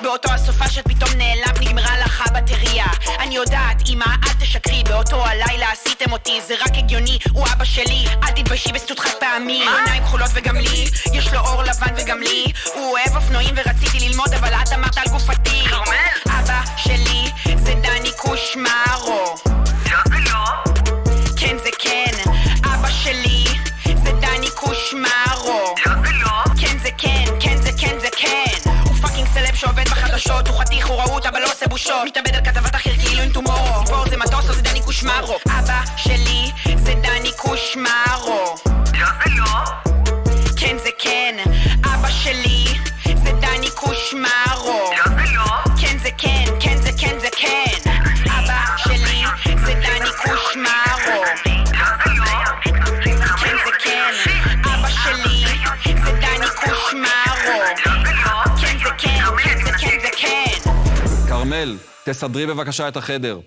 באותו הסופה שאת פתאום נעלם, נגמרה לך הבטריה. אני יודעת, אמא, אל תשקרי, באותו הלילה עשיתם אותי, זה רק הגיוני, הוא אבא שלי. אל תתביישי בסטות חד פעמי, עיניים כחולות וגם לי, יש לו אור לבן וגם לי. הוא אוהב אופנועים ורציתי ללמוד, אבל את אמרת על גופתי. אבא שלי זה דני קושמרו. כן זה כן, אבא שלי זה דני קושמרו. כן זה כן, כן זה כן זה כן. הוא פאקינג סלב שעובד בחדשות, הוא חתיך, הוא רהוט אבל לא עושה בושות, מתאבד על כתבת אחר כאילו אין טומורו. סיפור זה מטוס או זה דני קושמרו. אבא שלי זה דני קושמרו. כן זה כן, אבא שלי זה דני קושמרו. כן זה כן, כן זה כן זה כן. אבא שלי זה דני קושמרו. כן זה כן, אבא שלי זה דני קושמרו. כן זה כן, כן זה כן זה כן. כרמל, תסדרי בבקשה את החדר.